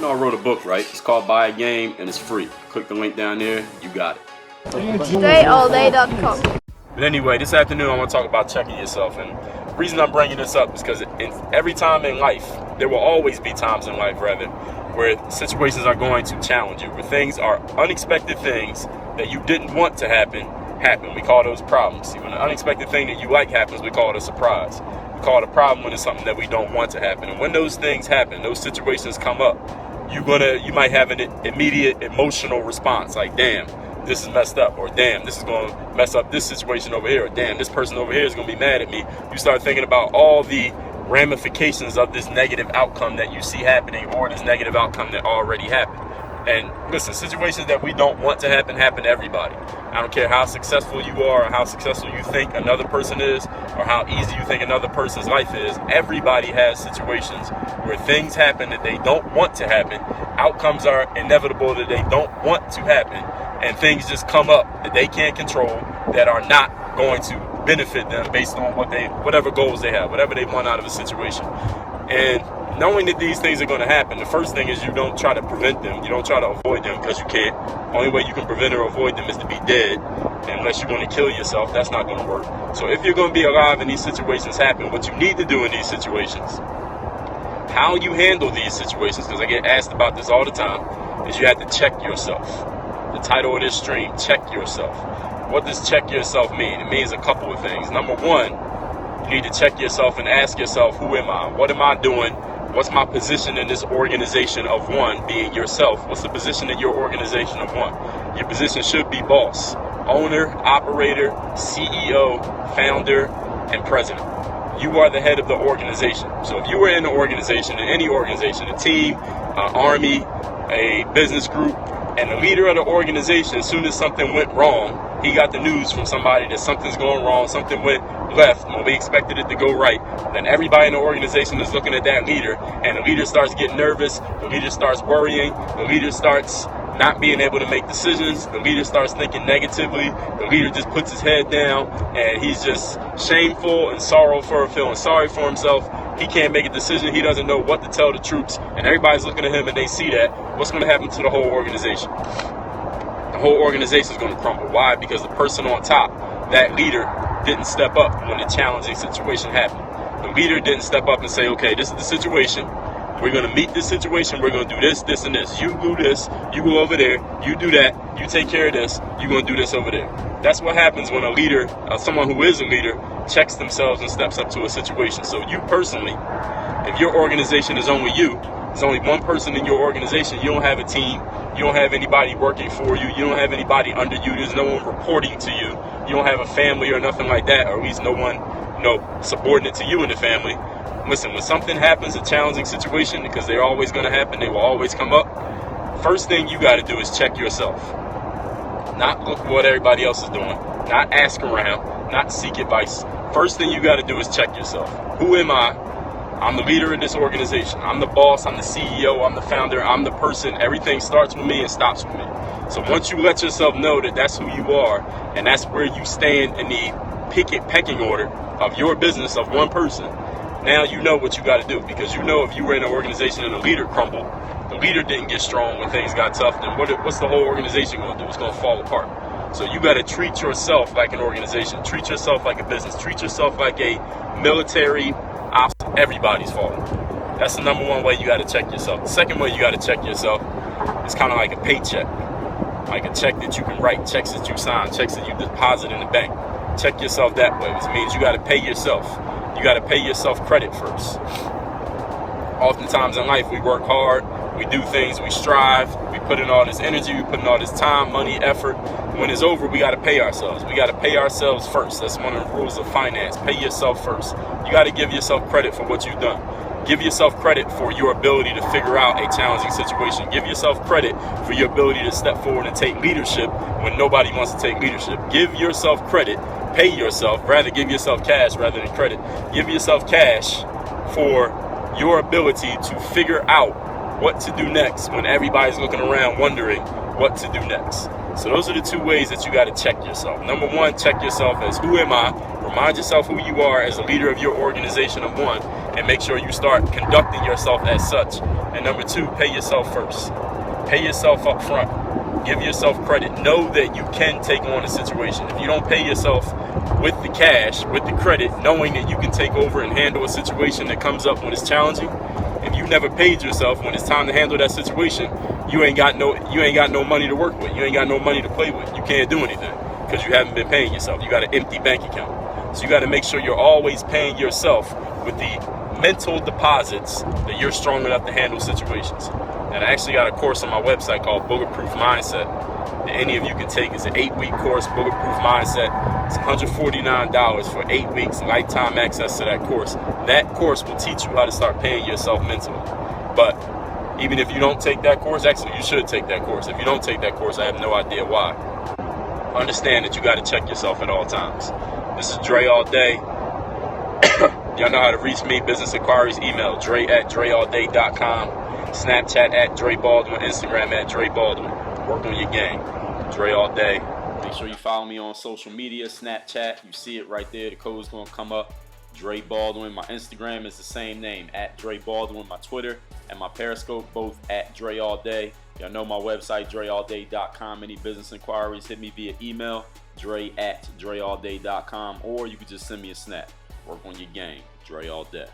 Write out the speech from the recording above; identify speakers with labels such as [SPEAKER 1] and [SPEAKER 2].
[SPEAKER 1] I know I wrote a book, right? It's called Buy a Game, and it's free. Click the link down there, you got it.
[SPEAKER 2] DreAllDay.com.
[SPEAKER 1] But anyway, this afternoon I want to talk about checking yourself. And the reason I'm bringing this up is because every time in life, there will always be times in life, rather, where situations are going to challenge you, where things are unexpected things that you didn't want to happen. We call those problems. See, when an unexpected thing that you like happens, we call it a surprise. We call it a problem when it's something that we don't want to happen. And when those things happen, those situations come up, you might have an immediate emotional response, like, damn, this is messed up, or damn, this is going to mess up this situation over here, or damn, this person over here is going to be mad at me. You start thinking about all the ramifications of this negative outcome that you see happening, or this negative outcome that already happened. And listen, situations that we don't want to happen to everybody. I don't care how successful you are, or how successful you think another person is, or how easy you think another person's life is. Everybody has situations where things happen that they don't want to happen. Outcomes are inevitable that they don't want to happen. And things just come up that they can't control, that are not going to benefit them based on whatever goals they have, whatever they want out of a situation. And knowing that these things are going to happen, the first thing is you don't try to prevent them. You don't try to avoid them, because you can't. Only way you can prevent or avoid them is to be dead. Unless you're going to kill yourself, that's not going to work. So if you're going to be alive and these situations happen, what you need to do in these situations, how you handle these situations, because I get asked about this all the time, is you have to check yourself. The title of this stream, Check Yourself. What does check yourself mean? It means a couple of things. Number one, you need to check yourself and ask yourself, who am I? What am I doing? What's my position in this organization of one, being yourself? What's the position in your organization of one? Your position should be boss, owner, operator, CEO, founder, and president. You are the head of the organization. So if you were in an organization, in any organization, a team, an army, a business group, and the leader of the organization, as soon as something went wrong, he got the news from somebody that something's going wrong, something went left when we expected it to go right. Then everybody in the organization is looking at that leader, and the leader starts getting nervous, the leader starts worrying, the leader starts not being able to make decisions, the leader starts thinking negatively, the leader just puts his head down, and he's just shameful and sorrowful, feeling sorry for himself. He can't make a decision, he doesn't know what to tell the troops, and everybody's looking at him and they see that. What's going to happen to the whole organization? The whole organization is going to crumble. Why? Because the person on top, that leader, didn't step up when the challenging situation happened. The leader didn't step up and say, okay, this is the situation. We're going to meet this situation. We're going to do this, this, and this. You do this. You go over there. You do that. You take care of this. You're going to do this over there. That's what happens when a leader, someone who is a leader, checks themselves and steps up to a situation. So you personally, if your organization is only you, there's only one person in your organization, you don't have a team, you don't have anybody working for you, you don't have anybody under you, there's no one reporting to you, you don't have a family or nothing like that, or at least no one, subordinate to you in the family. Listen, when something happens, a challenging situation, because they're always going to happen, they will always come up, first thing you got to do is check yourself. Not look what everybody else is doing, not ask around, not seek advice. First thing you got to do is check yourself. Who am I? I'm the leader of this organization. I'm the boss, I'm the CEO, I'm the founder, I'm the person. Everything starts with me and stops with me. So once you let yourself know that that's who you are, and that's where you stand in the pecking order of your business of one person, now you know what you got to do. Because you know if you were in an organization and the leader crumbled, the leader didn't get strong when things got tough, then what's the whole organization going to do? It's going to fall apart. So you got to treat yourself like an organization. Treat yourself like a business. Treat yourself like a military ops. Everybody's falling. That's the number one way you got to check yourself. The second way you got to check yourself is kind of like a paycheck. Like a check that you can write, checks that you sign, checks that you deposit in the bank. Check yourself that way, which means you got to pay yourself. You got to pay yourself credit first. Oftentimes in life, we work hard, we do things, we strive, we put in all this energy, we put in all this time, money, effort. When it's over, we got to pay ourselves. We got to pay ourselves first. That's one of the rules of finance. Pay yourself first. You got to give yourself credit for what you've done. Give yourself credit for your ability to figure out a challenging situation. Give yourself credit for your ability to step forward and take leadership when nobody wants to take leadership. Give yourself credit. Pay yourself. Rather, give yourself cash rather than credit. Give yourself cash for your ability to figure out what to do next when everybody's looking around wondering what to do next. So those are the two ways that you got to check yourself. Number one, check yourself as who am I? Remind yourself who you are as a leader of your organization, of one, and make sure you start conducting yourself as such. And number two, pay yourself first. Pay yourself up front. Give yourself credit. Know that you can take on a situation. If you don't pay yourself with the cash, with the credit, knowing that you can take over and handle a situation that comes up when it's challenging, if you never paid yourself when it's time to handle that situation, you ain't got no money to work with. You ain't got no money to play with. You can't do anything because you haven't been paying yourself. You got an empty bank account. So you got to make sure you're always paying yourself with the mental deposits that you're strong enough to handle situations. And I actually got a course on my website called Bulletproof Mindset that any of you can take. It's an 8-week course, Bulletproof Mindset. It's $149 for 8 weeks, lifetime access to that course. That course will teach you how to start paying yourself mentally. But even if you don't take that course, actually you should take that course. If you don't take that course, I have no idea why. Understand that you got to check yourself at all times. This is Dre All Day. Y'all know how to reach me. Business inquiries, email Dre@DreAllDay.com. Snapchat @Dre Baldwin. Instagram @Dre Baldwin. Work on your game. Dre All Day. Make sure you follow me on social media. Snapchat. You see it right there. The code's going to come up. Dre Baldwin. My Instagram is the same name, @Dre Baldwin. My Twitter and my Periscope, both @Dre All Day. Y'all know my website, DreAllDay.com. Any business inquiries, hit me via email, Dre@DreAllDay.com, or you can just send me a snap. Work on your game. Dre All Day.